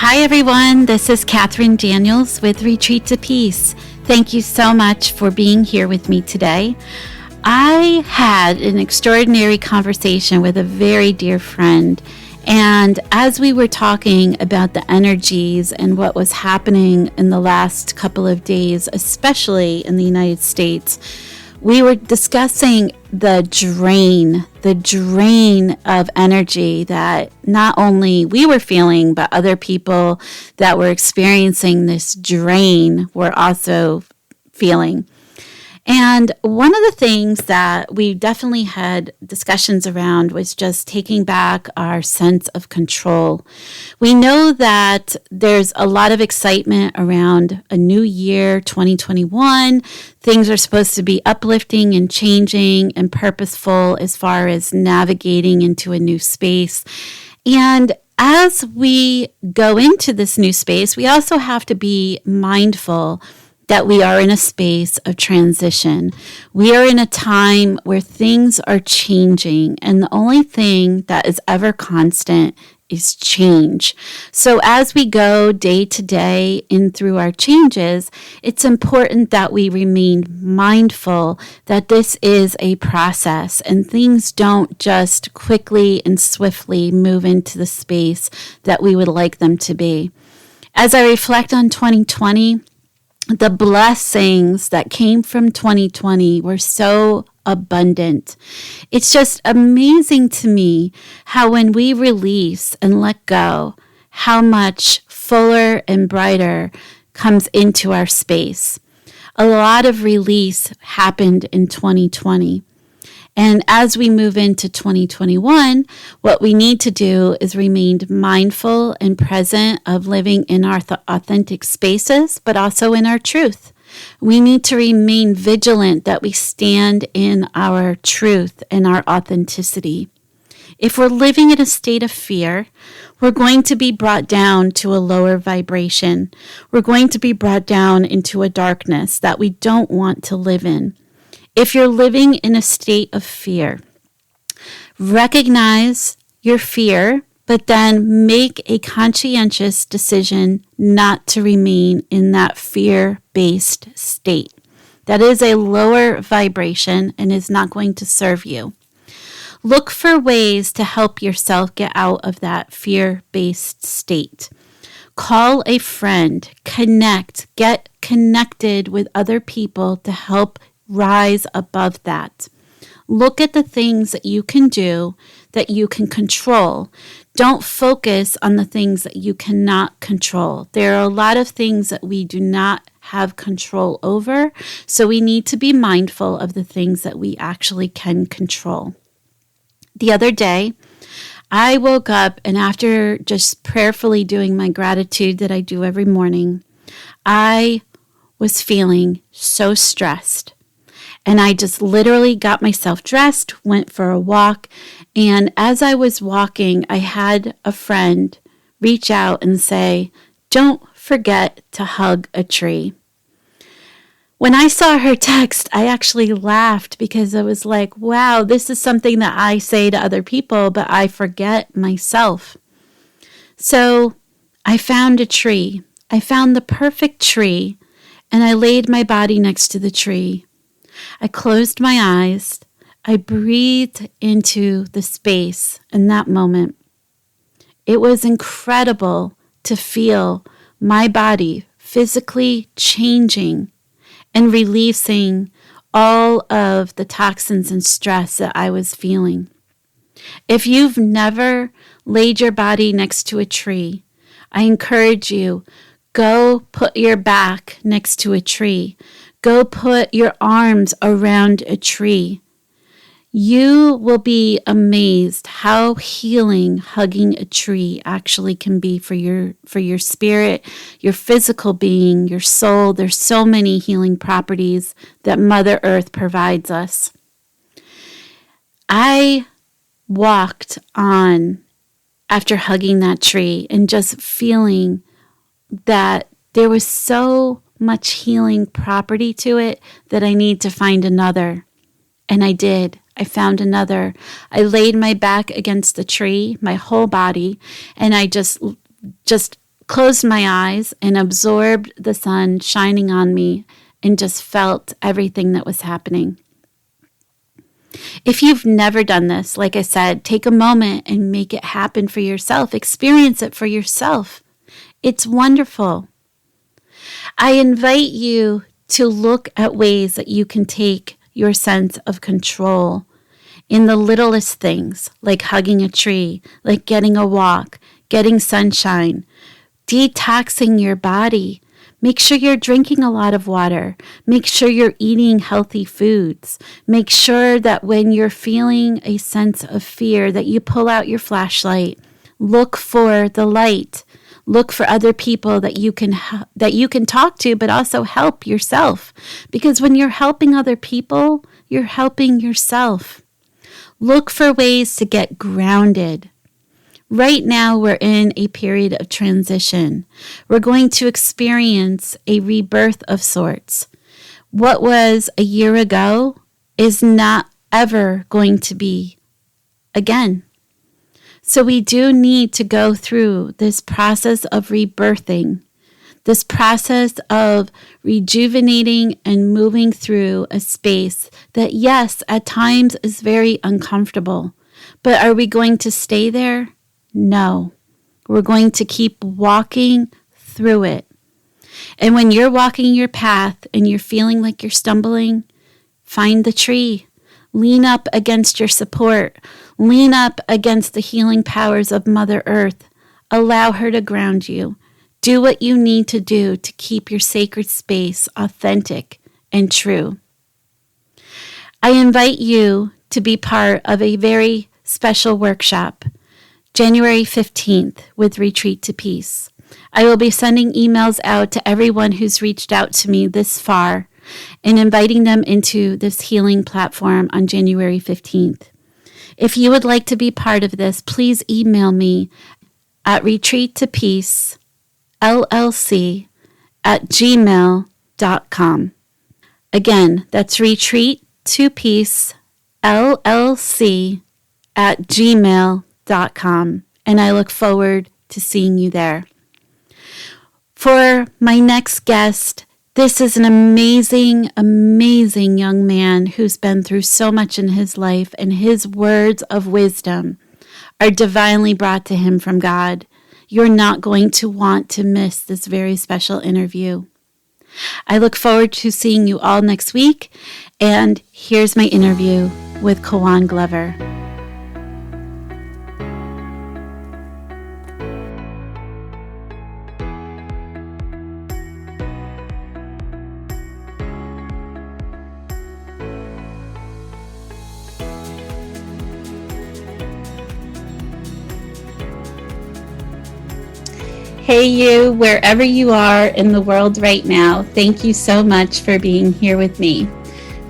Hi, everyone. This is Catherine Daniels with Retreat to Peace. Thank you so much for being here with me today. I had an extraordinary conversation with a very dear friend. And as we were talking about the energies and what was happening in the last couple of days, especially in the United States, we were discussing the drain of energy that not only we were feeling, but other people that were experiencing this drain were also feeling. And one of the things that we definitely had discussions around was just taking back our sense of control. We know that there's a lot of excitement around a new year, 2021. Things are supposed to be uplifting and changing and purposeful as far as navigating into a new space. And as we go into this new space, we also have to be mindful that we are in a space of transition. We are in a time where things are changing, and the only thing that is ever constant is change. So as we go day to day in through our changes, it's important that we remain mindful that this is a process and things don't just quickly and swiftly move into the space that we would like them to be. As I reflect on 2020, the blessings that came from 2020 were so abundant. It's just amazing to me how when we release and let go, how much fuller and brighter comes into our space. A lot of release happened in 2020. And as we move into 2021, what we need to do is remain mindful and present of living in our authentic spaces, but also in our truth. We need to remain vigilant that we stand in our truth and our authenticity. If we're living in a state of fear, we're going to be brought down to a lower vibration. We're going to be brought down into a darkness that we don't want to live in. If you're living in a state of fear, recognize your fear, but then make a conscientious decision not to remain in that fear-based state. That is a lower vibration and is not going to serve you. Look for ways to help yourself get out of that fear-based state. Call a friend, get connected with other people to help rise above that. Look at the things that you can do, that you can control. Don't focus on the things that you cannot control. There are a lot of things that we do not have control over, so we need to be mindful of the things that we actually can control. The other day, I woke up, and after just prayerfully doing my gratitude that I do every morning, I was feeling so stressed. And I just literally got myself dressed, went for a walk, and as I was walking, I had a friend reach out and say, "Don't forget to hug a tree." When I saw her text, I actually laughed because I was like, wow, this is something that I say to other people, but I forget myself. So I found a tree. I found the perfect tree, and I laid my body next to the tree. I closed my eyes. I breathed into the space in that moment. It was incredible to feel my body physically changing and releasing all of the toxins and stress that I was feeling. If you've never laid your body next to a tree, I encourage you, go put your back next to a tree. Go put your arms around a tree. You will be amazed how healing hugging a tree actually can be for your spirit, your physical being, your soul. There's so many healing properties that Mother Earth provides us. I walked on after hugging that tree and just feeling that there was so much healing property to it that I need to find another. And I did. I found another. I laid my back against the tree, my whole body, and I just closed my eyes and absorbed the sun shining on me and just felt everything that was happening. If you've never done this, like I said, take a moment and make it happen for yourself. Experience it for yourself. It's wonderful. I invite you to look at ways that you can take your sense of control in the littlest things, like hugging a tree, like getting a walk, getting sunshine, detoxing your body. Make sure you're drinking a lot of water. Make sure you're eating healthy foods. Make sure that when you're feeling a sense of fear, that you pull out your flashlight. Look for the light. Look for other people that you can talk to, but also help yourself. Because when you're helping other people, you're helping yourself. Look for ways to get grounded. Right now, we're in a period of transition. We're going to experience a rebirth of sorts. What was a year ago is not ever going to be again. So we do need to go through this process of rebirthing, this process of rejuvenating and moving through a space that, yes, at times is very uncomfortable. But are we going to stay there? No. We're going to keep walking through it. And when you're walking your path and you're feeling like you're stumbling, find the tree. Lean up against your support. Lean up against the healing powers of Mother Earth. Allow her to ground you. Do what you need to do to keep your sacred space authentic and true. I invite you to be part of a very special workshop, January 15th, with Retreat to Peace. I will be sending emails out to everyone who's reached out to me this far and inviting them into this healing platform on January 15th. If you would like to be part of this, please email me at retreattopeacellc@gmail.com. Again, that's retreattopeacellc@gmail.com. And I look forward to seeing you there. For my next guest, this is an amazing, amazing young man who's been through so much in his life, and his words of wisdom are divinely brought to him from God. You're not going to want to miss this very special interview. I look forward to seeing you all next week, and here's my interview with Kawhon Glover. Hey you, wherever you are in the world right now, thank you so much for being here with me.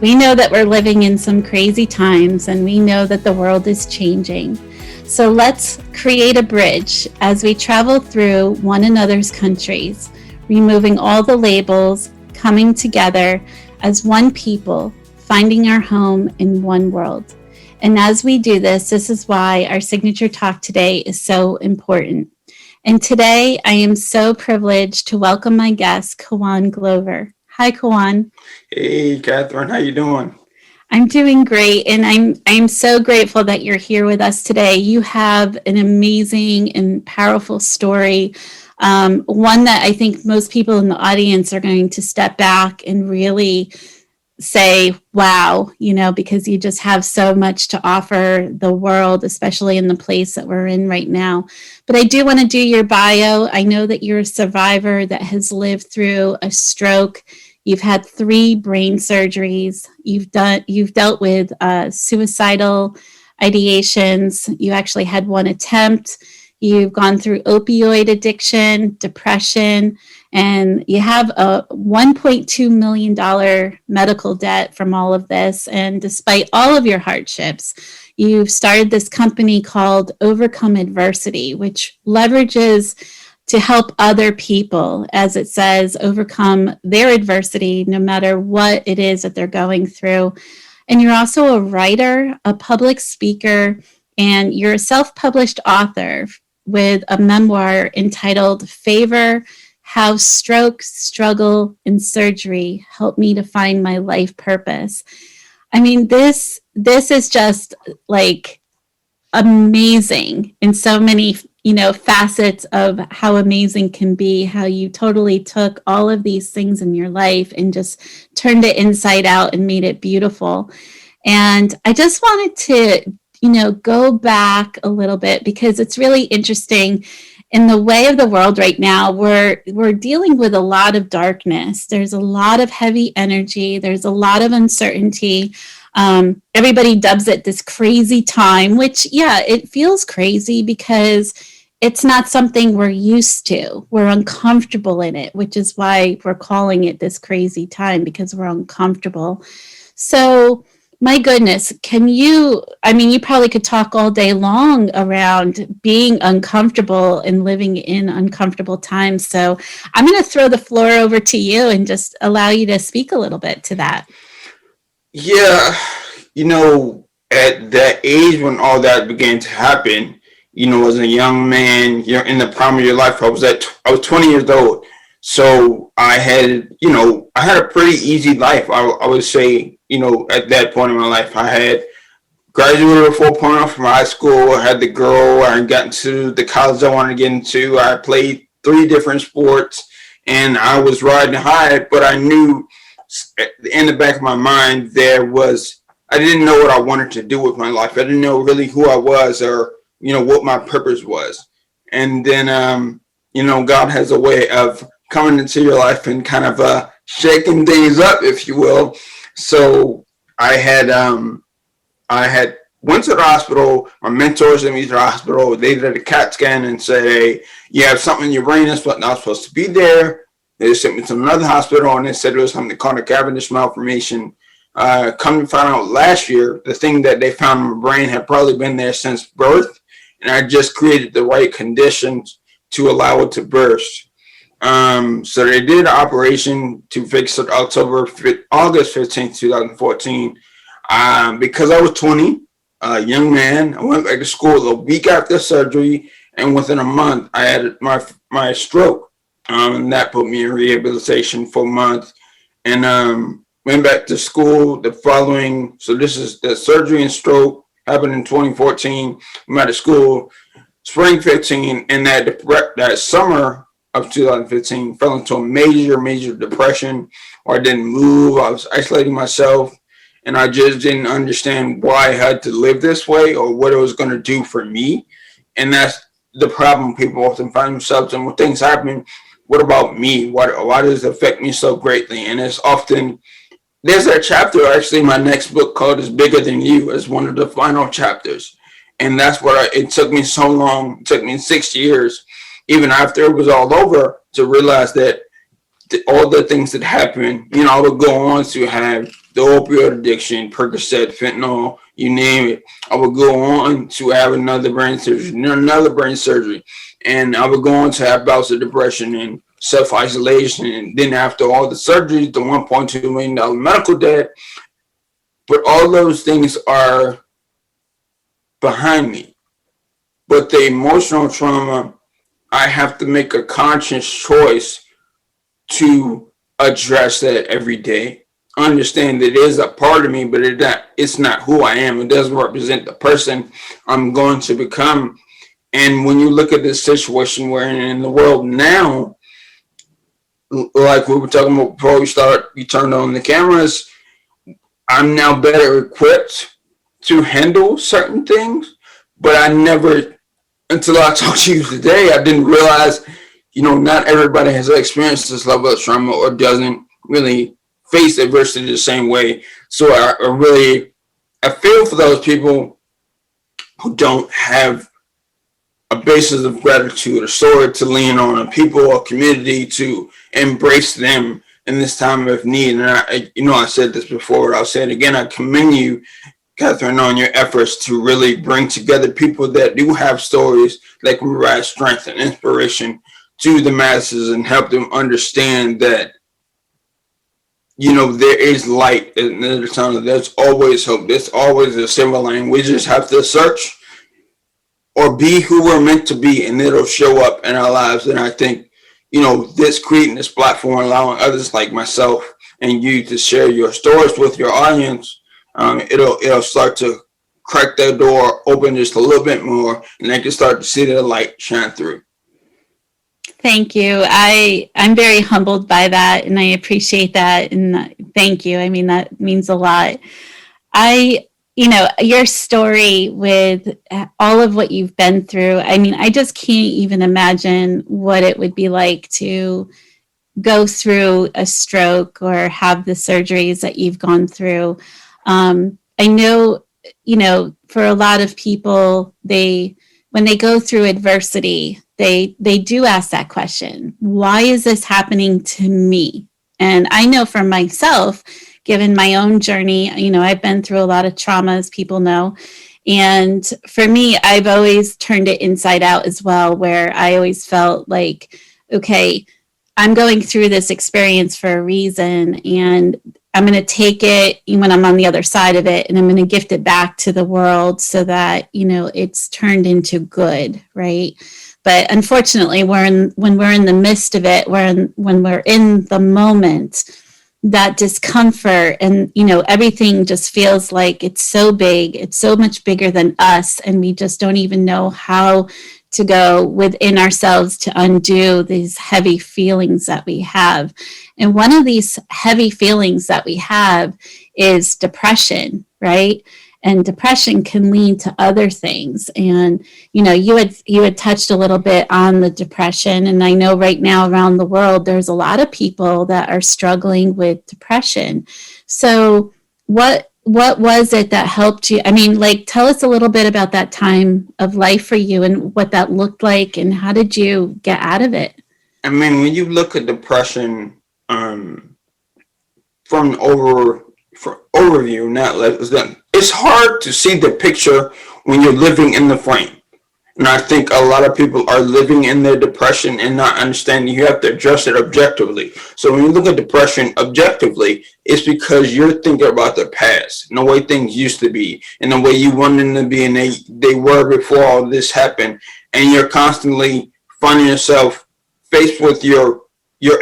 We know that we're living in some crazy times, and we know that the world is changing. So let's create a bridge as we travel through one another's countries, removing all the labels, coming together as one people, finding our home in one world. And as we do this is why our signature talk today is so important. And today, I am so privileged to welcome my guest, Kawhon Glover. Hi, Kawhon. Hey, Catherine, how you doing? I'm doing great, and I'm so grateful that you're here with us today. You have an amazing and powerful story, one that I think most people in the audience are going to step back and really say, wow, because you just have so much to offer the world, especially in the place that we're in right now. But I do want to do your bio. I know that you're a survivor that has lived through a stroke. You've had 3 brain surgeries. You've dealt with suicidal ideations. You actually had 1 attempt. You've gone through opioid addiction, depression, and you have a $1.2 million medical debt from all of this. And despite all of your hardships, you've started this company called Overcome Adversity, which leverages to help other people, as it says, overcome their adversity, no matter what it is that they're going through. And you're also a writer, a public speaker, and you're a self-published author with a memoir entitled Favor: How Stroke, Struggle, and Surgery Helped Me to Find My Life Purpose. I mean, this is just like amazing in so many, facets of how amazing can be, how you totally took all of these things in your life and just turned it inside out and made it beautiful. And I just wanted to, go back a little bit because it's really interesting. In the way of the world right now, we're dealing with a lot of darkness. There's a lot of heavy energy. There's a lot of uncertainty. Everybody dubs it this crazy time, which, yeah, it feels crazy because it's not something we're used to. We're uncomfortable in it, which is why we're calling it this crazy time, because we're uncomfortable. So, my goodness, you probably could talk all day long around being uncomfortable and living in uncomfortable times. So I'm going to throw the floor over to you and just allow you to speak a little bit to that. Yeah, at that age when all that began to happen, as a young man, you're in the prime of your life. I was 20 years old. So I had a pretty easy life. I would say, at that point in my life, I had graduated with 4.0 from high school. I had the girl. I got into the college I wanted to get into. I played 3 different sports, and I was riding high. But I knew in the back of my mind I didn't know what I wanted to do with my life. I didn't know really who I was or what my purpose was. And then God has a way of coming into your life and kind of shaking things up, if you will. So I had went to the hospital. My mentors sent me to the hospital. They did a CAT scan and said, "Hey, you have something in your brain that's not supposed to be there." They sent me to another hospital and they said it was something called a cavernous malformation. Come to find out last year, the thing that they found in my brain had probably been there since birth, and I just created the right conditions to allow it to burst. So they did an operation to fix it August 15th, 2014. Because I was 20, a young man, I went back to school a week after surgery, and within a month, I had my stroke. And that put me in rehabilitation for a month, and went back to school the following. So this is the surgery and stroke happened in 2014. I'm out of school, spring 15, and that summer of 2015 fell into a major depression where I didn't move. I was isolating myself, and I just didn't understand why I had to live this way or what it was going to do for me. And that's the problem people often find themselves in when things happen. What about me? Why does it affect me so greatly? And it's often, there's a chapter actually in my next book called Is Bigger Than You as one of the final chapters. And that's what it took me so long. It took me 6 years, even after it was all over, to realize that all the things that happened, I would go on to have the opioid addiction, Percocet, fentanyl, you name it. I would go on to have another brain surgery, and I would go on to have bouts of depression and self-isolation, and then after all the surgeries, the $1.2 million medical debt. But all those things are behind me. But the emotional trauma, I have to make a conscious choice to address that every day. Understand that it is a part of me, but it's not who I am. It doesn't represent the person I'm going to become. And when you look at this situation we're in the world now, like we were talking about before we turned on the cameras, I'm now better equipped to handle certain things, but I never, until I talked to you today, I didn't realize, not everybody has experienced this level of trauma or doesn't really face adversity the same way. So I feel for those people who don't have a basis of gratitude, a sword to lean on, a people, a community to embrace them in this time of need. And I said this before, I'll say it again. I commend you, Catherine, on your efforts to really bring together people that do have stories that can provide strength and inspiration to the masses and help them understand that, there is light in the tunnel. There's always hope. There's always a silver lining. We just have to search, or be who we're meant to be, and it'll show up in our lives. And I think, this creating this platform, allowing others like myself and you to share your stories with your audience, it'll start to crack that door open just a little bit more, and they can start to see the light shine through. Thank you. I'm very humbled by that, and I appreciate that. And thank you. I mean, that means a lot. Your story with all of what you've been through, I mean, I just can't even imagine what it would be like to go through a stroke or have the surgeries that you've gone through. I know, for a lot of people, when they go through adversity, they do ask that question: why is this happening to me? And I know for myself, given my own journey, I've been through a lot of trauma, as people know. And for me, I've always turned it inside out as well, where I always felt like, okay, I'm going through this experience for a reason, and I'm going to take it when I'm on the other side of it, and I'm going to gift it back to the world so that, it's turned into good, right? But unfortunately, when we're in the midst of it, when we're in the moment, that discomfort and, everything just feels like it's so big, it's so much bigger than us, and we just don't even know how to go within ourselves to undo these heavy feelings that we have. And one of these heavy feelings that we have is depression, right? And depression can lead to other things. And, you had touched a little bit on the depression. And I know right now around the world, there's a lot of people that are struggling with depression. So what was it that helped you? I mean, tell us a little bit about that time of life for you and what that looked like, and how did you get out of it? I mean, when you look at depression, from overview, it's hard to see the picture when you're living in the frame. And I think a lot of people are living in their depression and not understanding you have to address it objectively. So when you look at depression objectively, it's because you're thinking about the past and the way things used to be and the way you wanted them to be and they were before all this happened. And you're constantly finding yourself faced with your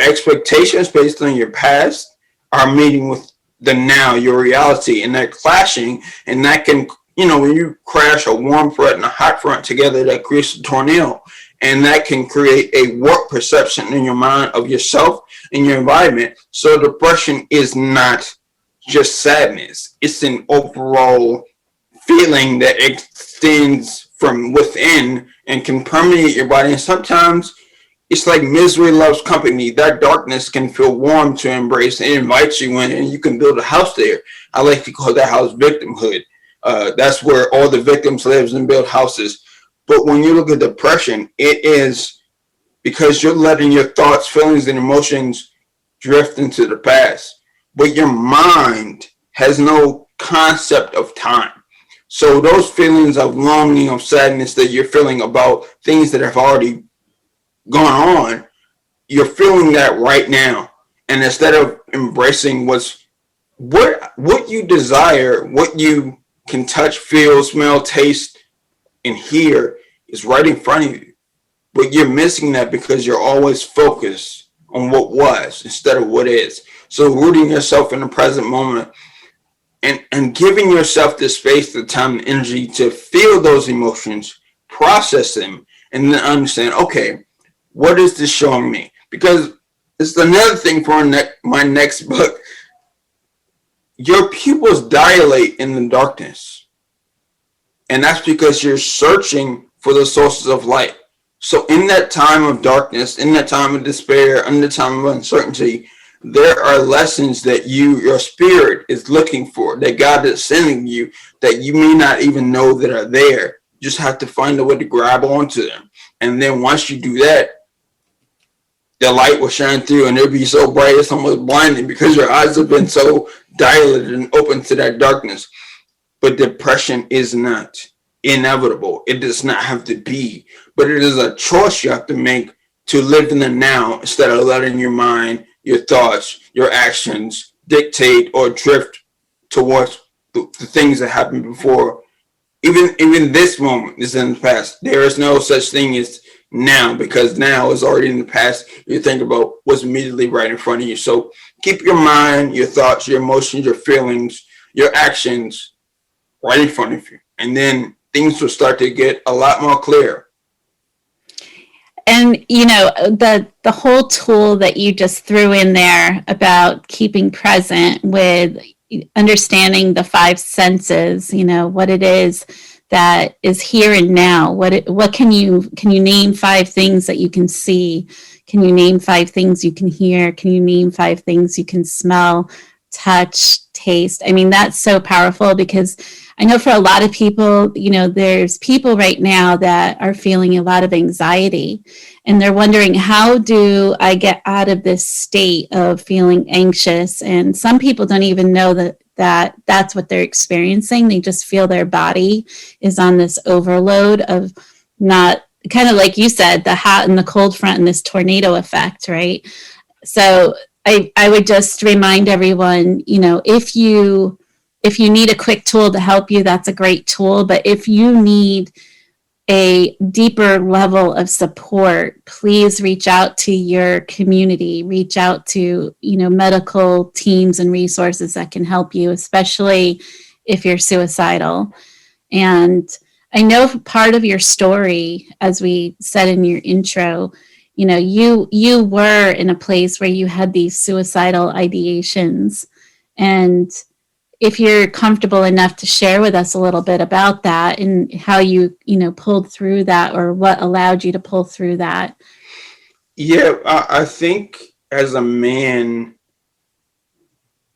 expectations based on your past are meeting with the now, your reality, and that clashing, and that can, when you crash a warm front and a hot front together, that creates a tornado, and that can create a warped perception in your mind of yourself and your environment. So depression is not just sadness. It's an overall feeling that extends from within and can permeate your body. And sometimes it's like misery loves company. That darkness can feel warm to embrace and invite you in, and you can build a house there. I like to call that house victimhood. That's where all the victims live and build houses. But when you look at depression, it is because you're letting your thoughts, feelings, and emotions drift into the past. But your mind has no concept of time. So those feelings of longing, of sadness that you're feeling about things that have already gone on, you're feeling that right now. And instead of embracing what you desire, what you can touch, feel, smell, taste, and hear is right in front of you. But you're missing that because you're always focused on what was instead of what is. So rooting yourself in the present moment and giving yourself the space, the time, and energy to feel those emotions, process them, and then understand, okay, what is this showing me? Because it's another thing for my next book. Your pupils dilate in the darkness. And that's because you're searching for the sources of light. So in that time of darkness, in that time of despair, in the time of uncertainty, there are lessons that your spirit is looking for, that God is sending you, that you may not even know that are there. You just have to find a way to grab onto them. And then once you do that, the light will shine through and it'll be so bright it's almost blinding because your eyes have been so dilated and open to that darkness. But depression is not inevitable. It does not have to be. But it is a choice you have to make to live in the now instead of letting your mind, your thoughts, your actions dictate or drift towards the things that happened before even this moment is in the past. There is no such thing as now, because now is already in the past. You think about what's immediately right in front of you. So keep your mind, your thoughts, your emotions, your feelings, your actions right in front of you, and then things will start to get a lot more clear. And the whole tool that you just threw in there about keeping present with understanding the five senses, what it is that is here and now. What can you name five things that you can see? Can you name five things you can hear? Can you name five things you can smell, touch, taste? I mean, that's so powerful, because I know for a lot of people, there's people right now that are feeling a lot of anxiety, and they're wondering, how do I get out of this state of feeling anxious? And some people don't even know that that's what they're experiencing. They just feel their body is on this overload of, not, kind of like you said, the hot and the cold front and this tornado effect, right? So I would just remind everyone, if you need a quick tool to help you, that's a great tool. But if you need a deeper level of support, please reach out to your community, reach out to, medical teams and resources that can help you, especially if you're suicidal. And I know part of your story, as we said in your intro, you were in a place where you had these suicidal ideations. And if you're comfortable enough to share with us a little bit about that and how you pulled through that, or what allowed you to pull through that. Yeah, I think as a man,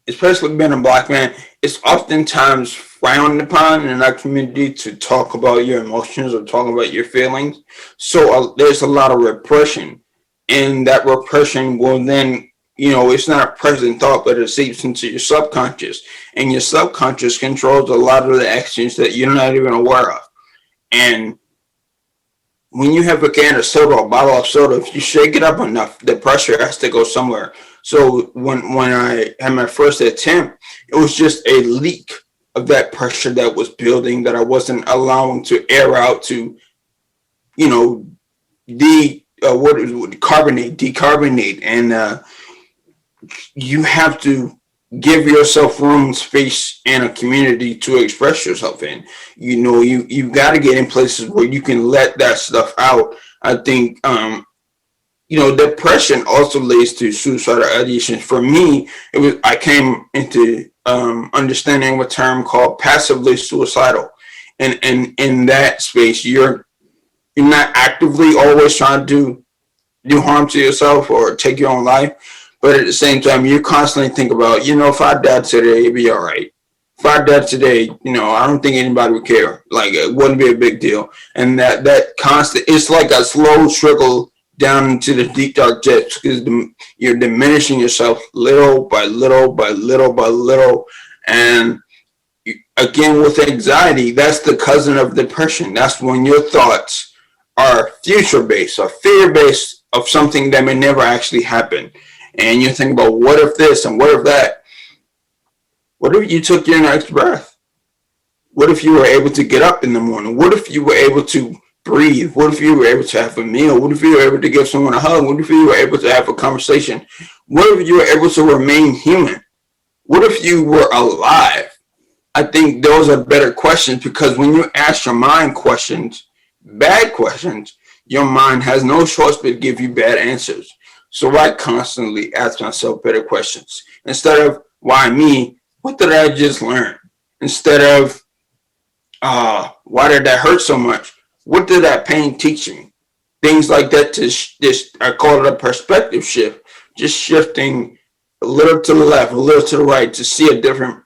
especially being a Black man, it's oftentimes frowned upon in our community to talk about your emotions or talk about your feelings. So there's a lot of repression, and that repression will then, it's not a present thought, but it seeps into your subconscious, and your subconscious controls a lot of the actions that you're not even aware of. And when you have a can of soda or a bottle of soda, if you shake it up enough, the pressure has to go somewhere. So when I had my first attempt, it was just a leak of that pressure that was building, that I wasn't allowing to air out, to, decarbonate. And you have to give yourself room, space, and a community to express yourself in. You've got to get in places where you can let that stuff out. I think, depression also leads to suicidal ideation. For me, I came into understanding a term called passively suicidal. And in that space, you're not actively always trying to do harm to yourself or take your own life. But at the same time, you constantly think about, if I died today, it'd be all right. If I died today, I don't think anybody would care. Like, it wouldn't be a big deal. And that constant, it's like a slow trickle down into the deep dark depths, because you're diminishing yourself little by little by little by little. And again, with anxiety, that's the cousin of depression. That's when your thoughts are future-based or fear-based of something that may never actually happen. And you think about, what if this and what if that? What if you took your next breath? What if you were able to get up in the morning? What if you were able to breathe? What if you were able to have a meal? What if you were able to give someone a hug? What if you were able to have a conversation? What if you were able to remain human? What if you were alive? I think those are better questions, because when you ask your mind questions, bad questions, your mind has no choice but to give you bad answers. So I constantly ask myself better questions. Instead of, why me? What did I just learn? Instead of, why did that hurt so much? What did that pain teach me? Things like that. I call it a perspective shift. Just shifting a little to the left, a little to the right, to see a different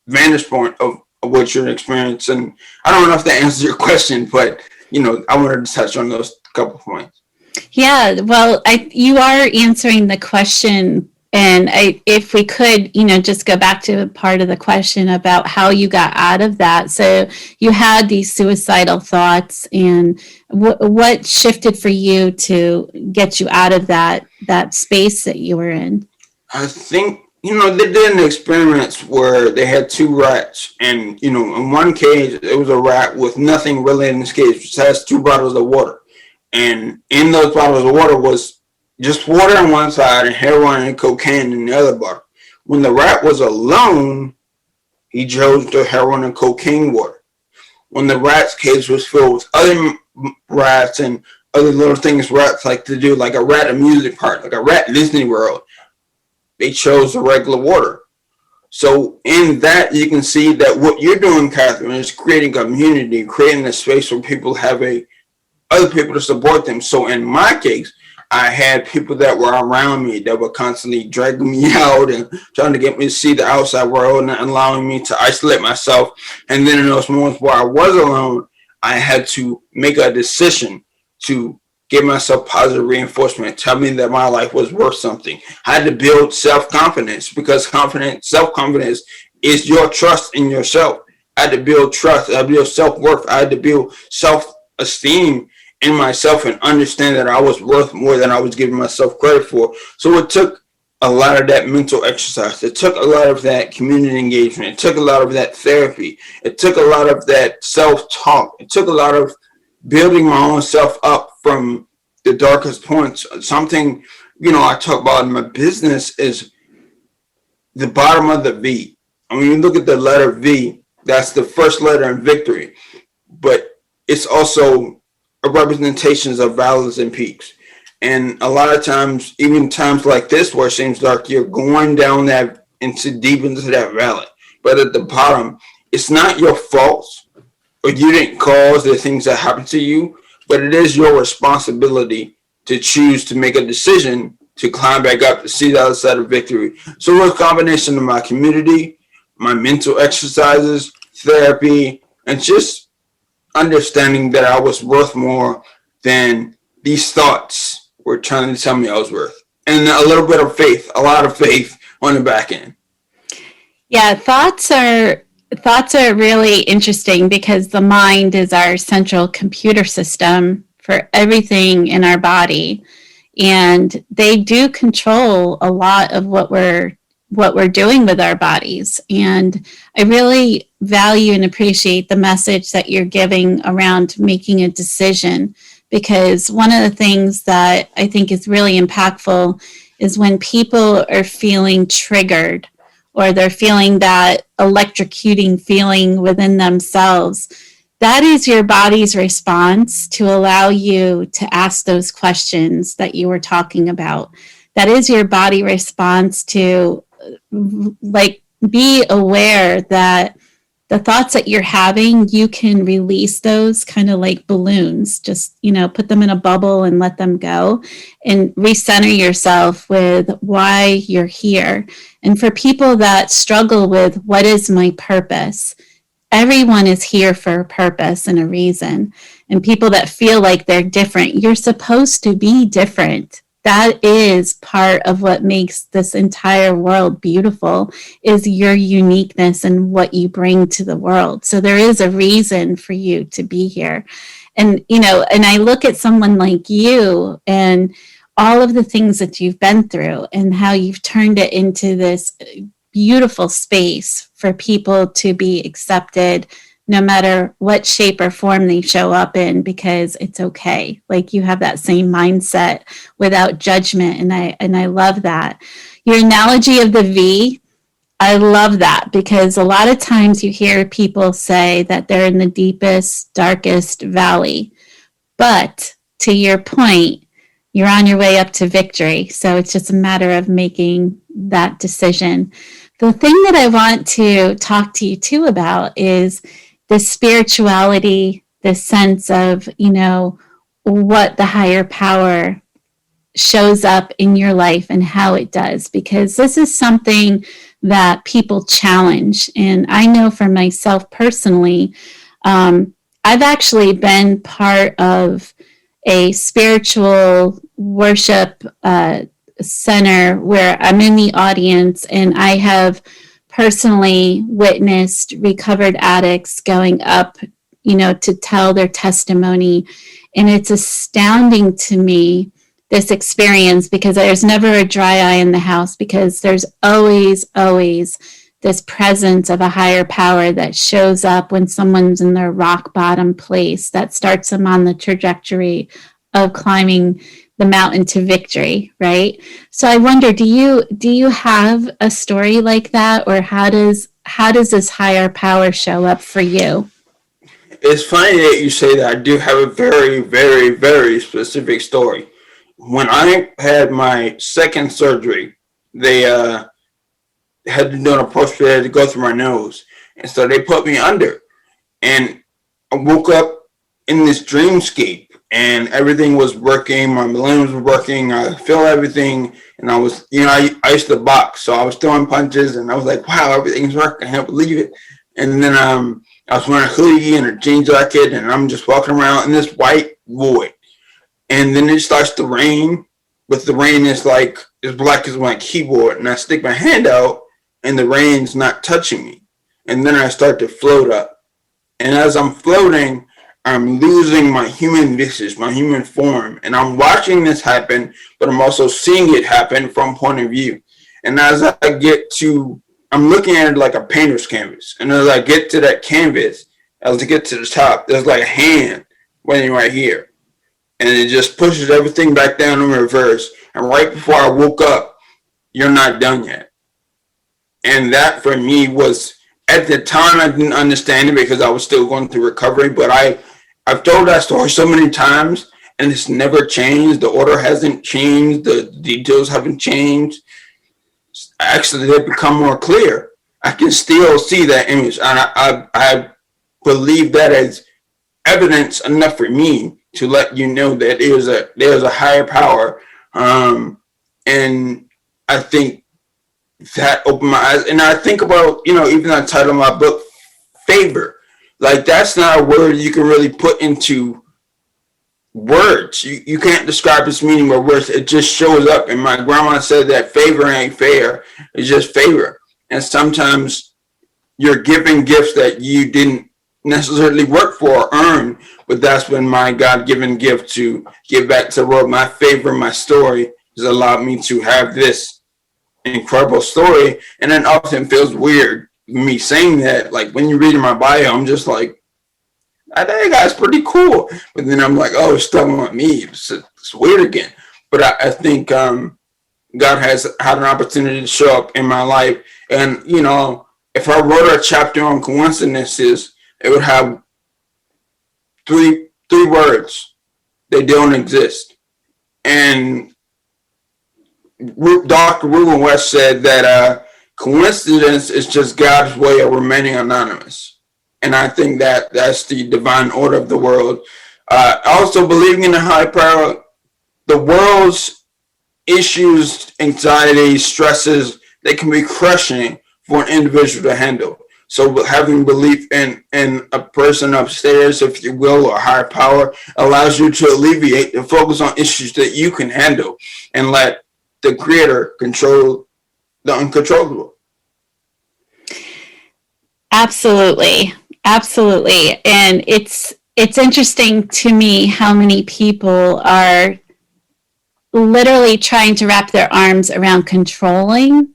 vantage point of what you're experiencing. I don't know if that answers your question, but I wanted to touch on those couple points. Yeah, well, you are answering the question. And if we could, just go back to part of the question about how you got out of that. So you had these suicidal thoughts, and what shifted for you to get you out of that space that you were in? I think, they did an experiment where they had two rats, and in one cage it was a rat with nothing really in his cage besides two bottles of water, and in those bottles of water was just water on one side and heroin and cocaine in the other bottle. When the rat was alone, he chose the heroin and cocaine water. When the rat's cage was filled with other rats and other little things rats like to do, like a rat amusement park, like a rat Disney World, they chose the regular water. So in that, you can see that what you're doing, Catherine, is creating community, creating a space where people have other people to support them. So in my case, I had people that were around me that were constantly dragging me out and trying to get me to see the outside world and allowing me to isolate myself. And then in those moments where I was alone, I had to make a decision to give myself positive reinforcement, tell me that my life was worth something. I had to build self-confidence, because self-confidence is your trust in yourself. I had to build trust. I had to build self-worth. I had to build self-esteem in myself and understand that I was worth more than I was giving myself credit for. So it took a lot of that mental exercise. It took a lot of that community engagement. It took a lot of that therapy. It took a lot of that self-talk. It took a lot of building my own self up from the darkest points. Something, I talk about in my business is the bottom of the V. And when you look at the letter V, that's the first letter in victory. But it's also a representation of valleys and peaks. And a lot of times, even times like this where it seems dark, you're going down deep into that valley. But at the bottom, it's not your fault, or you didn't cause the things that happen to you, but it is your responsibility to choose to make a decision to climb back up to see the other side of victory. So it's a combination of my community, my mental exercises, therapy, and just understanding that I was worth more than these thoughts were trying to tell me I was worth. And a little bit of faith, a lot of faith on the back end. Yeah, thoughts are really interesting because the mind is our central computer system for everything in our body, and they do control a lot of what we're doing with our bodies. And I really value and appreciate the message that you're giving around making a decision, because one of the things that I think is really impactful is when people are feeling triggered, or they're feeling that electrocuting feeling within themselves. That is your body's response to allow you to ask those questions that you were talking about. That is your body response to be aware that the thoughts that you're having, you can release those kind of like balloons, just, put them in a bubble and let them go, and recenter yourself with why you're here. And for people that struggle with what is my purpose, everyone is here for a purpose and a reason. And people that feel like they're different, you're supposed to be different. That is part of what makes this entire world beautiful, is your uniqueness and what you bring to the world. So there is a reason for you to be here. And, and I look at someone like you and all of the things that you've been through and how you've turned it into this beautiful space for people to be accepted, no matter what shape or form they show up in, because it's okay. Like, you have that same mindset without judgment. And I love that. Your analogy of the V, I love that, because a lot of times you hear people say that they're in the deepest, darkest valley. But to your point, you're on your way up to victory. So it's just a matter of making that decision. The thing that I want to talk to you too about is the spirituality, the sense of, what the higher power shows up in your life and how it does, because this is something that people challenge. And I know for myself personally, I've actually been part of a spiritual worship center where I'm in the audience, and I have personally witnessed recovered addicts going up, to tell their testimony. And it's astounding to me this experience, because there's never a dry eye in the house, because there's always this presence of a higher power that shows up when someone's in their rock bottom place, that starts them on the trajectory of climbing the mountain to victory, right? So I wonder, do you have a story like that, or how does this higher power show up for you? It's funny that you say that. I do have a very, very, very specific story. When I had my second surgery, they had to do an approach that had to go through my nose. And so they put me under. And I woke up in this dreamscape and everything was working. My limbs were working. I felt everything. And I was, I used to box. So I was throwing punches and I was like, wow, everything's working. I can't believe it. And then I was wearing a hoodie and a jean jacket and I'm just walking around in this white void. And then it starts to rain. But the rain is like as black as my keyboard. And I stick my hand out and the rain's not touching me. And then I start to float up. And as I'm floating, I'm losing my human visage, my human form. And I'm watching this happen, but I'm also seeing it happen from point of view. And as I get to, I'm looking at it like a painter's canvas. And as I get to that canvas, as I get to the top, there's like a hand waiting right here. And it just pushes everything back down in reverse. And right before I woke up, you're not done yet. And that for me was, at the time I didn't understand it because I was still going through recovery, but I've told that story so many times and it's never changed. The order hasn't changed. The details haven't changed. Actually, they've become more clear. I can still see that image. And I believe that as evidence enough for me to let you know that there's a higher power. And I think that opened my eyes. And I think about, even the title of my book, favor. Like, that's not a word you can really put into words. You can't describe its meaning with words. It just shows up. And my grandma said that favor ain't fair. It's just favor. And sometimes you're giving gifts that you didn't necessarily work for or earn, but that's been my God-given gift to give back to the world. My favor, my story has allowed me to have this incredible story. And it often feels weird me saying that. Like, when you read in my bio, I'm just like, that guy's pretty cool. But then I'm like, oh, it's talking about me. It's weird again. But I think God has had an opportunity to show up in my life. And, if I wrote a chapter on coincidences, it would have three words. They don't exist. And Dr. Reuben West said that coincidence is just God's way of remaining anonymous. And I think that that's the divine order of the world. Also, believing in the high power, the world's issues, anxieties, stresses, they can be crushing for an individual to handle. So having belief in a person upstairs, if you will, or higher power, allows you to alleviate and focus on issues that you can handle and let the Creator control the uncontrollable. Absolutely. And it's interesting to me how many people are literally trying to wrap their arms around controlling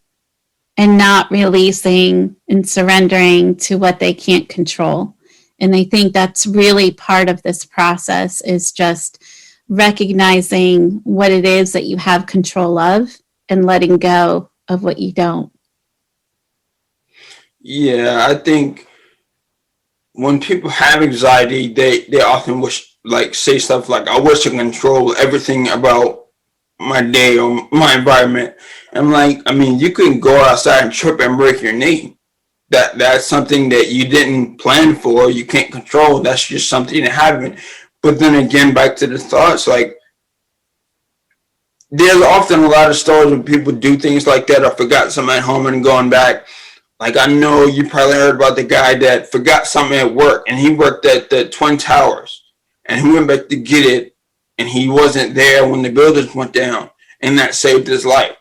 and not releasing and surrendering to what they can't control. And I think that's really part of this process, is just recognizing what it is that you have control of and letting go of what you don't. Yeah, I think when people have anxiety, they often wish, like, say stuff like, I wish I could control everything about my day or my environment. I'm like, you can go outside and trip and break your knee. That's something that you didn't plan for. You can't control. That's just something that happened. But then again, back to the thoughts, like, there's often a lot of stories when people do things like that or forgot something at home and going back. Like, I know you probably heard about the guy that forgot something at work, and he worked at the Twin Towers, and he went back to get it, and he wasn't there when the buildings went down, and that saved his life.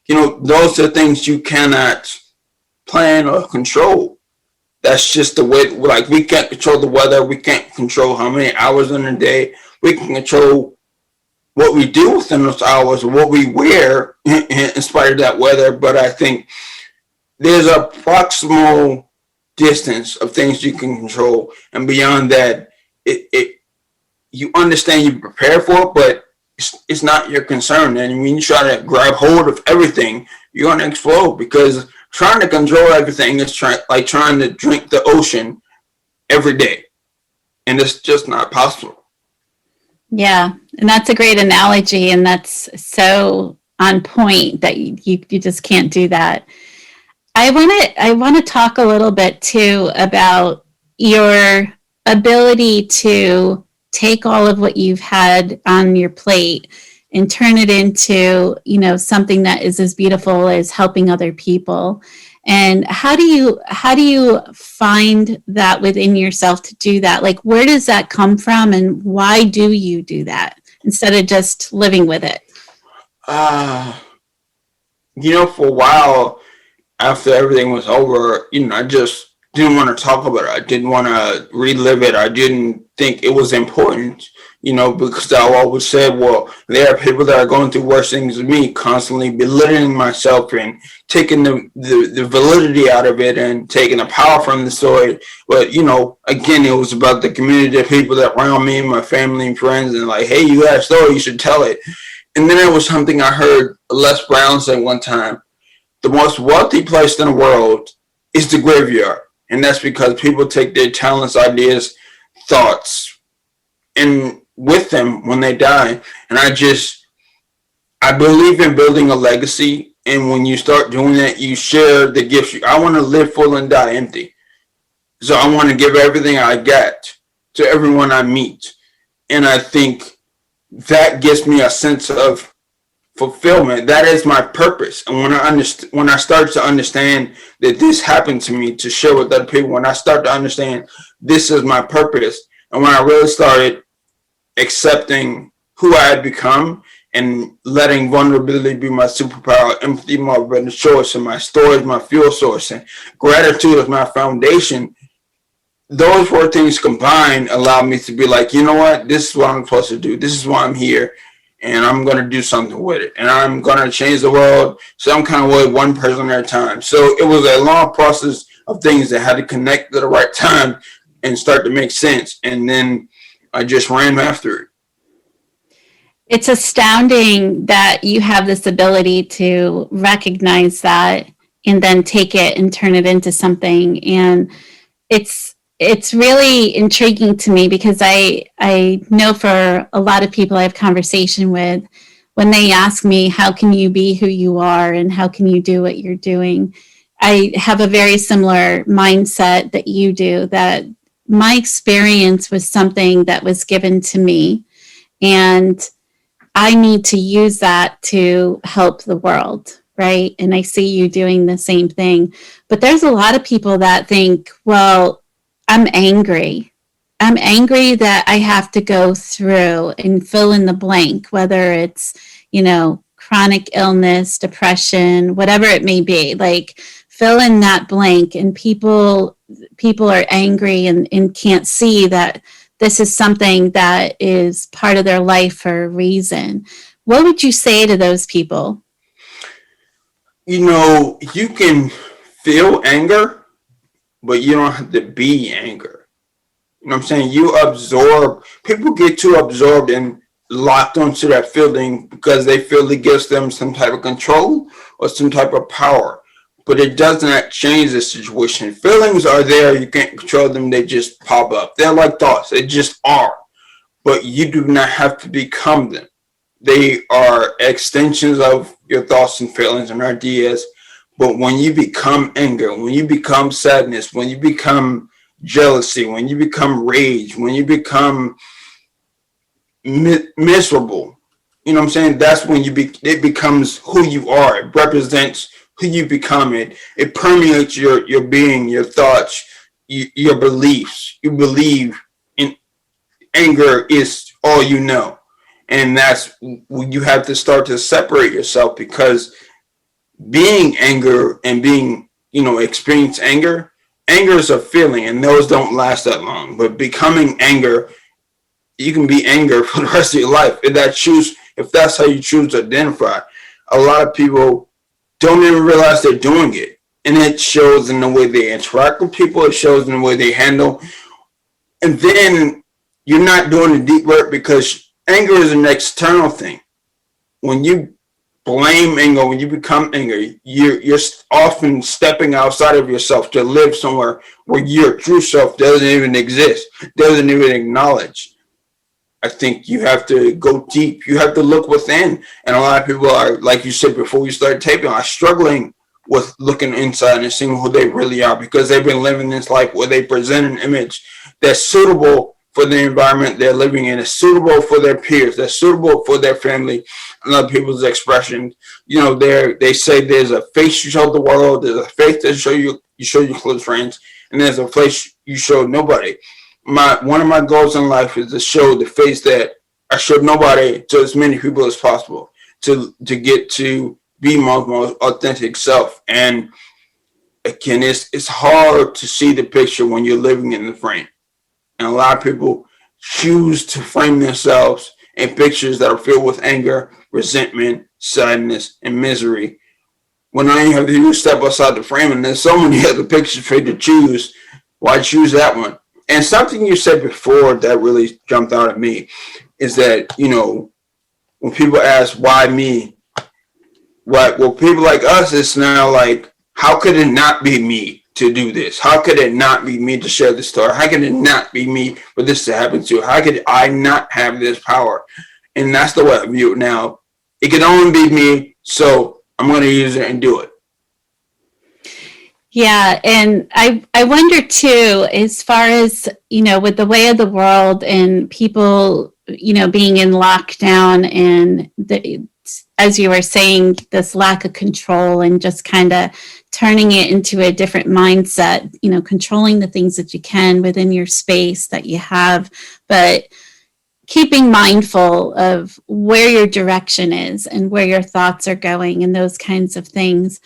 Those are things you cannot plan or control. That's just the way, like, we can't control the weather. We can't control how many hours in a day. We can control what we do within those hours, what we wear in spite of that weather. But I think there's a proximal distance of things you can control, and beyond that, it you understand, you prepare for it, but it's not your concern. And when you try to grab hold of everything, you're gonna explode, because trying to control everything is like trying to drink the ocean every day, and it's just not possible. Yeah, and that's a great analogy, and that's so on point that you just can't do that. I want to talk a little bit too about your ability to take all of what you've had on your plate and turn it into, something that is as beautiful as helping other people. And how do you find that within yourself to do that? Like, where does that come from, and why do you do that instead of just living with it? Uh, for a while, after everything was over, I just didn't want to talk about it. I didn't want to relive it. I didn't think it was important, because I always said, well, there are people that are going through worse things than me, constantly belittling myself and taking the validity out of it and taking the power from the story. But, again, it was about the community of people that around me, my family and friends, and like, hey, you got a story, you should tell it. And then it was something I heard Les Brown say one time: the most wealthy place in the world is the graveyard. And that's because people take their talents, ideas, thoughts, and with them when they die. And I believe in building a legacy. And when you start doing that, you share the gifts. I want to live full and die empty. So I want to give everything I got to everyone I meet. And I think that gives me a sense of fulfillment. That is my purpose. And when I start to understand that this happened to me to share with other people, when I start to understand this is my purpose, and when I really started accepting who I had become and letting vulnerability be my superpower, empathy my better choice, and my stories my fuel source, and gratitude as my foundation, those four things combined allow me to be like, you know what, this is what I'm supposed to do. This is why I'm here. And I'm going to do something with it. And I'm going to change the world some kind of way, one person at a time. So it was a long process of things that had to connect at the right time and start to make sense. And then I just ran after it. It's astounding that you have this ability to recognize that and then take it and turn it into something. And it's really intriguing to me, because I know for a lot of people I have conversation with, when they ask me, how can you be who you are and how can you do what you're doing? I have a very similar mindset that you do, that my experience was something that was given to me, and I need to use that to help the world, right? And I see you doing the same thing. But there's a lot of people that think, well, I'm angry. I'm angry that I have to go through and fill in the blank, whether it's, chronic illness, depression, whatever it may be. Like, fill in that blank, and people are angry and can't see that this is something that is part of their life for a reason. What would you say to those people? You can feel anger, but you don't have to be anger. You know what I'm saying? People get too absorbed and locked onto that feeling because they feel it gives them some type of control or some type of power. But it does not change the situation. Feelings are there. You can't control them. They just pop up. They're like thoughts. They just are. But you do not have to become them. They are extensions of your thoughts and feelings and ideas. But when you become anger, when you become sadness, when you become jealousy, when you become rage, when you become miserable, you know what I'm saying? That's when it becomes who you are. It represents who you become. It permeates your being, your thoughts, your beliefs. You believe in anger is all you know. And that's when you have to start to separate yourself, because being anger and being, experience anger is a feeling, and those don't last that long. But becoming anger, you can be anger for the rest of your life. If that choose if that's how you choose to identify. A lot of people don't even realize they're doing it. And it shows in the way they interact with people. It shows in the way they handle. And then you're not doing the deep work, because anger is an external thing. When you blame anger, when you become angry, you're often stepping outside of yourself to live somewhere where your true self doesn't even exist, doesn't even acknowledge. I think you have to go deep. You have to look within. And a lot of people are, like you said before we started taping, are struggling with looking inside and seeing who they really are, because they've been living this life where they present an image that's suitable for the environment they're living in, is suitable for their peers, that's suitable for their family and other people's expression. They say there's a face you show the world, there's a face that you show your close friends, and there's a face you show nobody. One of my goals in life is to show the face that I showed nobody to as many people as possible, to get to be my most authentic self. And again, it's hard to see the picture when you're living in the frame. And a lot of people choose to frame themselves in pictures that are filled with anger, resentment, sadness, and misery. When all you have to do is step outside the frame, and there's so many other pictures for you to choose, why choose that one? And something you said before that really jumped out at me is that, when people ask, why me? Well, people like us, it's now like, how could it not be me to do this? How could it not be me to share this story? How could it not be me for this to happen to? How could I not have this power? And that's the way I view it now. It can only be me, so I'm going to use it and do it. Yeah, and I wonder too, as far as, with the way of the world and people, being in lockdown, and as you were saying, this lack of control and just kind of turning it into a different mindset, controlling the things that you can within your space that you have, but keeping mindful of where your direction is and where your thoughts are going and those kinds of things.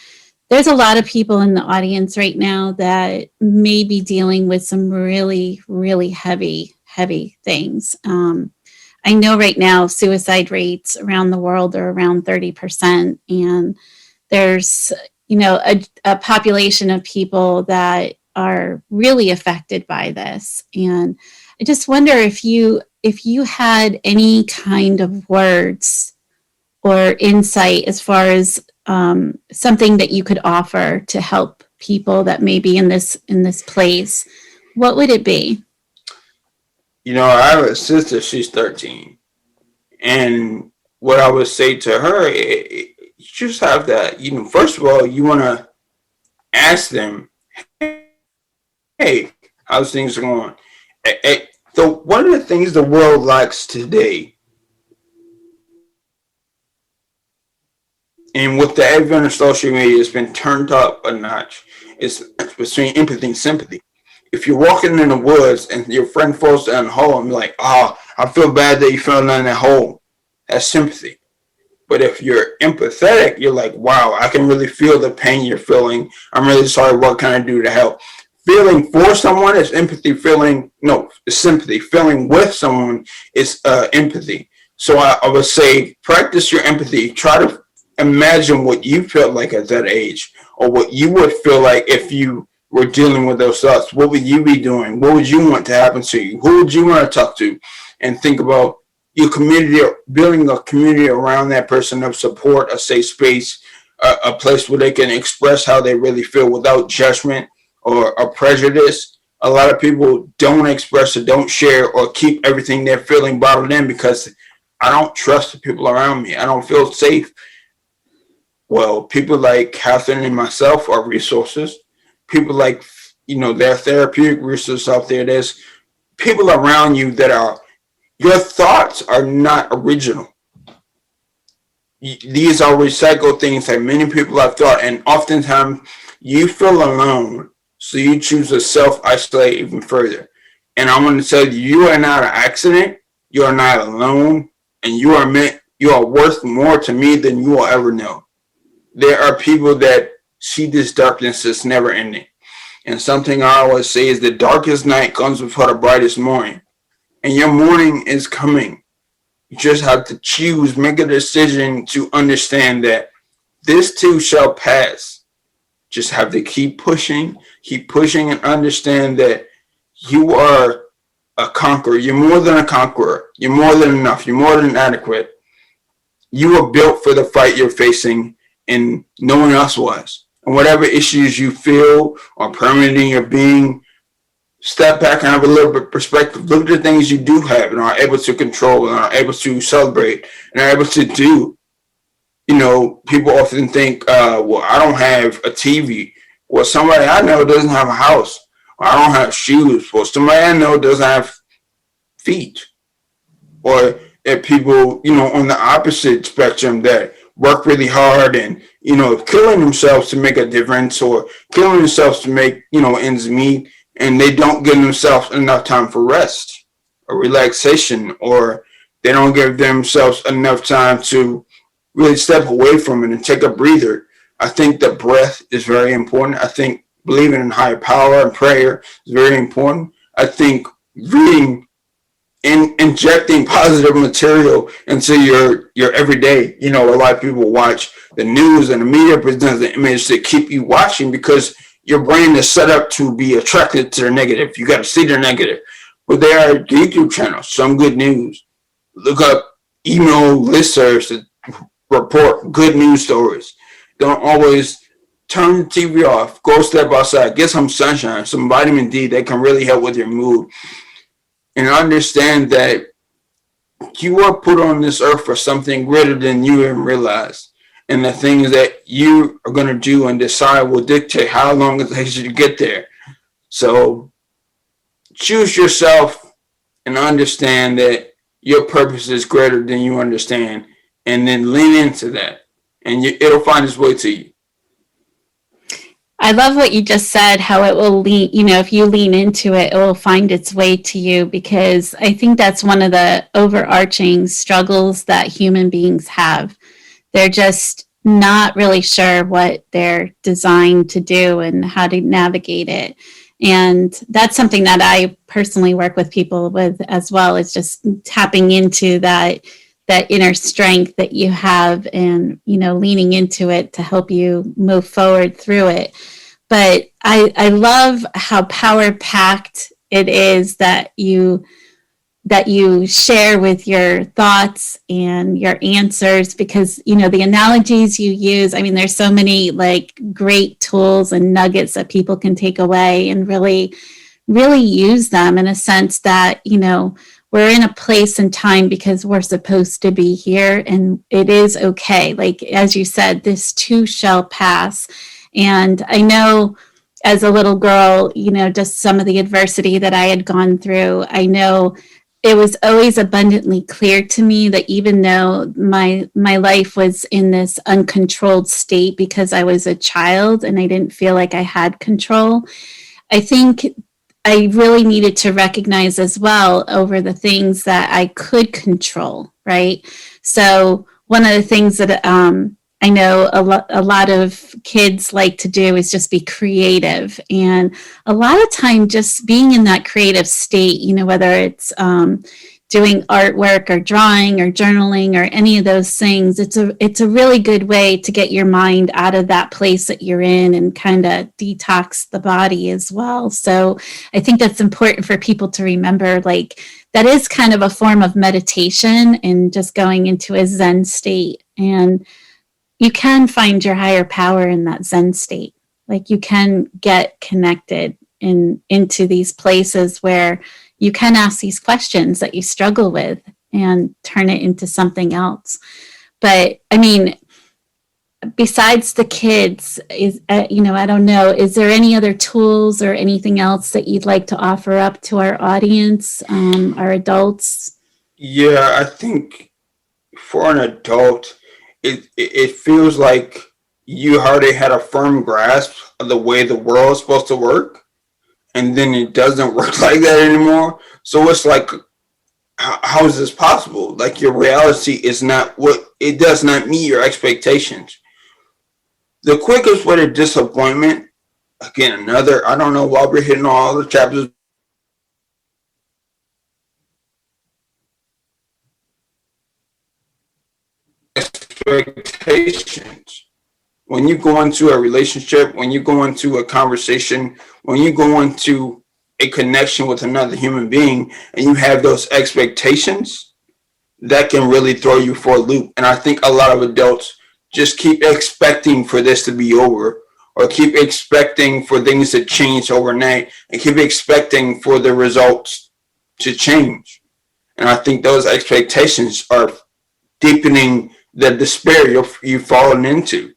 There's a lot of people in the audience right now that may be dealing with some really, really heavy things. I know right now suicide rates around the world are around 30%, and there's, a population of people that are really affected by this. And I just wonder if you had any kind of words or insight as far as something that you could offer to help people that may be in this place, what would it be? I have a sister, she's 13. And what I would say to her, you just have that, first of all, you want to ask them, hey, how's things going? So one of the things the world lacks today, and with the advent of social media, it's been turned up a notch, it's between empathy and sympathy. If you're walking in the woods and your friend falls down the hole and you're like, oh, I feel bad that you fell down that hole, that's sympathy. But if you're empathetic, you're like, wow, I can really feel the pain you're feeling. I'm really sorry. What can I do to help? Feeling for someone is empathy. It's sympathy. Feeling with someone is empathy. So I would say practice your empathy. Try to imagine what you felt like at that age, or what you would feel like if you were dealing with those thoughts. What would you be doing? What would you want to happen to you? Who would you want to talk to? And think about your community, building a community around that person of support, a safe space, a place where they can express how they really feel without judgment or prejudice. A lot of people don't express or don't share or keep everything they're feeling bottled in because I don't trust the people around me. I don't feel safe. Well, people like Catherine and myself are resources. People like, there are therapeutic resources out there. There's people around you that are, your thoughts are not original. These are recycled things that many people have thought, and oftentimes you feel alone, so you choose to self-isolate even further. And I want to tell you, you are not an accident, you are not alone, and you are worth more to me than you will ever know. There are people that see this darkness that's never ending. And something I always say is the darkest night comes before the brightest morning. And your morning is coming. You just have to choose, make a decision to understand that this too shall pass. Just have to keep pushing, and understand that you are a conqueror. You're more than a conqueror. You're more than enough. You're more than adequate. You were built for the fight you're facing, and no one else was. And whatever issues you feel are permanent in your being, step back and have a little bit of perspective. Look at the things you do have and are able to control and are able to celebrate and are able to do. You know, people often think, well, I don't have a TV. Well, somebody I know doesn't have a house. Or I don't have shoes. Well, somebody I know doesn't have feet. Or if people, you know, on the opposite spectrum that work really hard and, you know, killing themselves to make a difference or killing themselves to make, you know, ends meet, and they don't give themselves enough time for rest or relaxation, or they don't give themselves enough time to really step away from it and take a breather. I think that breath is very important. I think believing in higher power and prayer is very important. I think reading and injecting positive material into your everyday. You know, a lot of people watch the news and the media presents the image that keep you watching because your brain is set up to be attracted to the negative. You got to see the negative. But there are YouTube channels, some good news. Look up email listservs that report good news stories. Don't always turn the TV off. Go step outside. Get some sunshine, some vitamin D that can really help with your mood. And understand that you are put on this earth for something greater than you even realize. And the things that you are going to do and decide will dictate how long it takes you to get there. So choose yourself and understand that your purpose is greater than you understand. And then lean into that. And it'll find its way to you. I love what you just said, how it will lean, you know, if you lean into it, it will find its way to you, because I think that's one of the overarching struggles that human beings have. They're just not really sure what they're designed to do and how to navigate it. And that's something that I personally work with people with as well. It's just tapping into that inner strength that you have and, you know, leaning into it to help you move forward through it. But I love how power packed it is that you share with your thoughts and your answers, because, you know, the analogies you use, I mean, there's so many like great tools and nuggets that people can take away and really, really use them in a sense that, you know, we're in a place and time because we're supposed to be here, and it is okay. Like, as you said, this too shall pass. And I know as a little girl, you know, just some of the adversity that I had gone through, I know it was always abundantly clear to me that even though my life was in this uncontrolled state because I was a child and I didn't feel like I had control, I think I really needed to recognize as well over the things that I could control, right? So one of the things that I know a lot of kids like to do is just be creative. And a lot of time just being in that creative state, you know, whether it's doing artwork or drawing or journaling or any of those things, it's a really good way to get your mind out of that place that you're in and kind of detox the body as well. So I think that's important for people to remember, like that is kind of a form of meditation and just going into a Zen state. And you can find your higher power in that Zen state. Like you can get connected into these places where you can ask these questions that you struggle with and turn it into something else. But I mean, besides the kids, is you know, I don't know, is there any other tools or anything else that you'd like to offer up to our audience, our adults? Yeah, I think for an adult, it feels like you already had a firm grasp of the way the world is supposed to work, and then it doesn't work like that anymore. So it's like, how is this possible? Like your reality is not what, it does not meet your expectations. The quickest way to disappointment, again, another, I don't know why we're hitting all the chapters. expectations. When you go into a relationship, when you go into a conversation, when you go into a connection with another human being and you have those expectations, that can really throw you for a loop. And I think a lot of adults just keep expecting for this to be over, or keep expecting for things to change overnight, and keep expecting for the results to change. And I think those expectations are deepening the despair you've fallen into.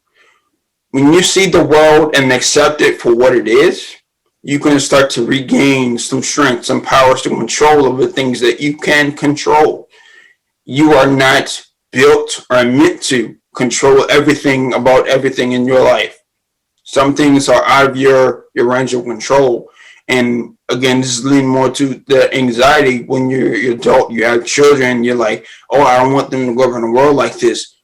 When you see the world and accept it for what it is, you can start to regain some strength, some power, some control over the things that you can control. You are not built or meant to control everything about everything in your life. Some things are out of your range of control. And again, this is leading more to the anxiety when you're adult, you have children, you're like, oh, I don't want them to grow up in a world like this.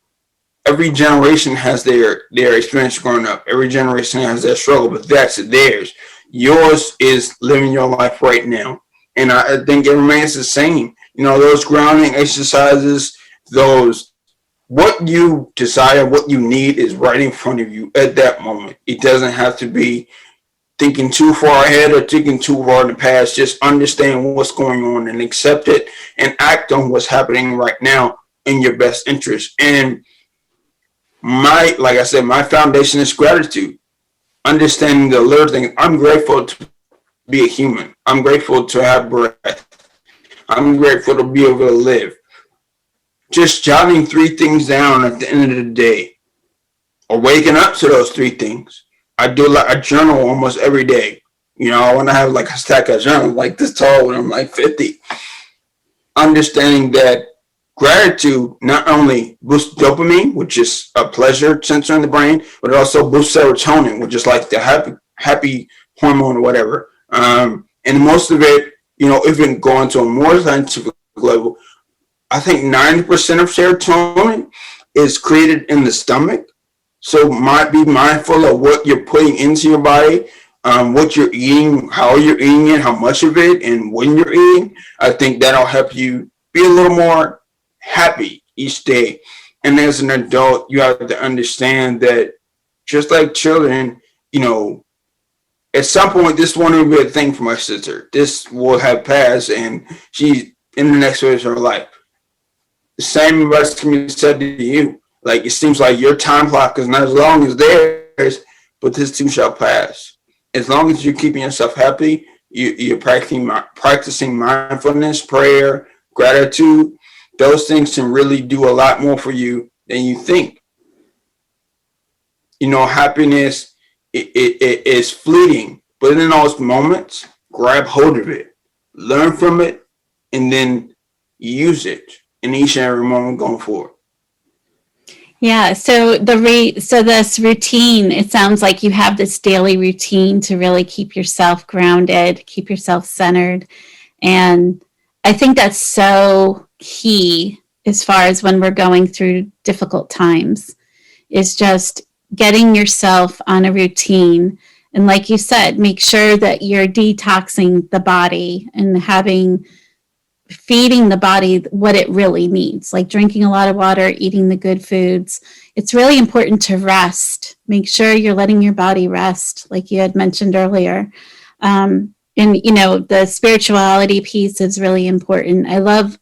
Every generation has their experience growing up. Every generation has their struggle, but that's theirs. Yours is living your life right now. And I think it remains the same. You know, those grounding exercises, those, what you desire, what you need is right in front of you at that moment. It doesn't have to be thinking too far ahead or thinking too far in the past. Just understand what's going on and accept it and act on what's happening right now in your best interest. And like I said, my foundation is gratitude. Understanding the little things. I'm grateful to be a human. I'm grateful to have breath. I'm grateful to be able to live. Just jotting 3 things down at the end of the day, or waking up to those 3 things. I do like a journal almost every day. You know, I want to have like a stack of journals like this tall when I'm like 50. Understanding that gratitude not only boosts dopamine, which is a pleasure sensor in the brain, but it also boosts serotonin, which is like the happy hormone or whatever. And most of it, you know, even going to a more scientific level, I think 90% of serotonin is created in the stomach. So be mindful of what you're putting into your body, what you're eating, how you're eating it, how much of it, and when you're eating. I think that'll help you be a little more happy each day. And as an adult, you have to understand that just like children, you know, at some point, this won't be a thing for my sister. This will have passed and she's in the next phase of her life. The same advice can be said to you. Like, it seems like your time clock is not as long as theirs, but this too shall pass. As long as you're keeping yourself happy, you're practicing mindfulness, prayer, gratitude. Those things can really do a lot more for you than you think. You know, happiness it is fleeting, but in those moments, grab hold of it, learn from it, and then use it in each and every moment going forward. Yeah, so this routine, it sounds like you have this daily routine to really keep yourself grounded, keep yourself centered. And I think that's so key as far as when we're going through difficult times, is just getting yourself on a routine. And like you said, make sure that you're detoxing the body and feeding the body what it really needs, like drinking a lot of water, eating the good foods. It's really important to rest. Make sure you're letting your body rest, like you had mentioned earlier. And, you know, the spirituality piece is really important. I love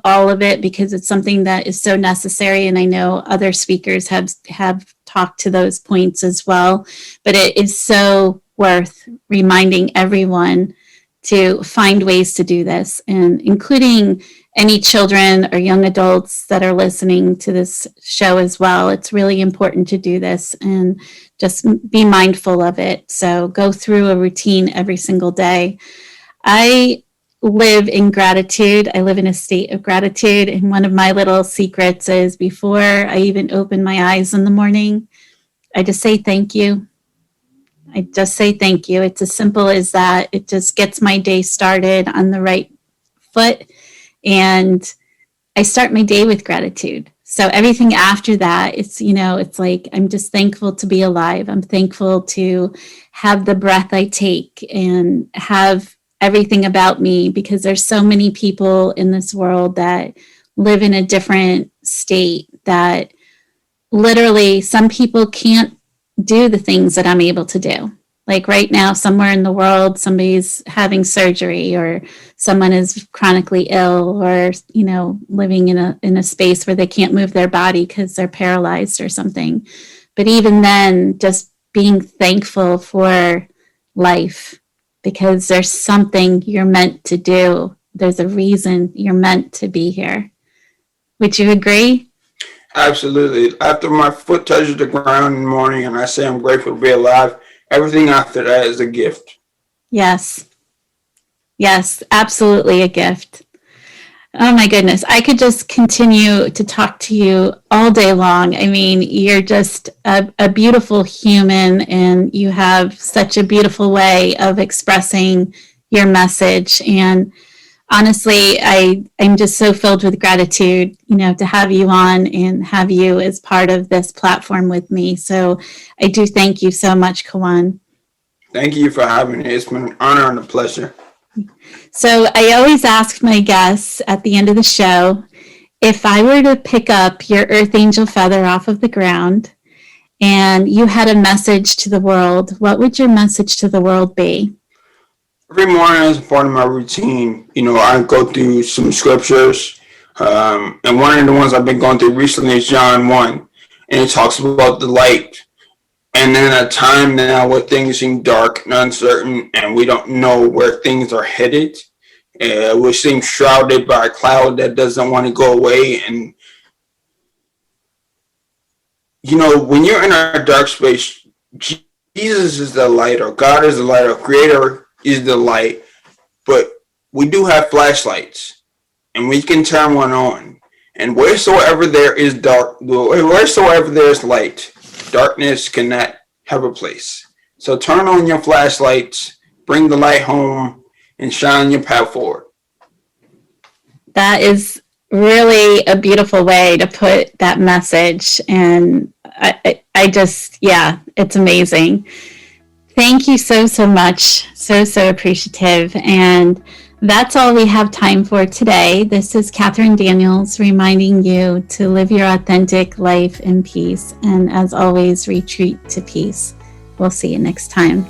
all of it because it's something that is so necessary. And I know other speakers have talked to those points as well, but it is so worth reminding everyone to find ways to do this, and including any children or young adults that are listening to this show as well. It's really important to do this and just be mindful of it. So go through a routine every single day. I live in gratitude. I live in a state of gratitude. And one of my little secrets is before I even open my eyes in the morning, I just say thank you. I just say thank you. It's as simple as that. It just gets my day started on the right foot. And I start my day with gratitude. So everything after that, it's like, I'm just thankful to be alive. I'm thankful to have the breath I take and have everything about me, because there's so many people in this world that live in a different state that literally, some people can't do the things that I'm able to do. Like right now, somewhere in the world, somebody's having surgery, or someone is chronically ill, or, living in a space where they can't move their body because they're paralyzed or something. But even then, just being thankful for life, because there's something you're meant to do. There's a reason you're meant to be here. Would you agree? Absolutely. After my foot touches the ground in the morning and I say I'm grateful to be alive, everything after that is a gift. Yes. Yes, absolutely a gift. Oh my goodness. I could just continue to talk to you all day long. I mean, you're just a beautiful human, and you have such a beautiful way of expressing your message. And honestly, I'm just so filled with gratitude, to have you on and have you as part of this platform with me. So I do thank you so much, Kawhon. Thank you for having me. It's been an honor and a pleasure. So I always ask my guests at the end of the show, if I were to pick up your earth angel feather off of the ground and you had a message to the world, what would your message to the world be? Every morning as a part of my routine, I go through some scriptures. And one of the ones I've been going through recently is John 1. And it talks about the light. And in a time now where things seem dark and uncertain and we don't know where things are headed, we seem shrouded by a cloud that doesn't want to go away. And, when you're in a dark space, Jesus is the light, or God is the light, or Creator is the light. But we do have flashlights, and we can turn one on. And wheresoever there is wheresoever there is light, darkness cannot have a place. So turn on your flashlights, bring the light home, and shine your path forward. That is really a beautiful way to put that message. And I just, it's amazing. Thank you so, so much. So, so appreciative. And that's all we have time for today. This is Catherine Daniels reminding you to live your authentic life in peace. And as always, retreat to peace. We'll see you next time.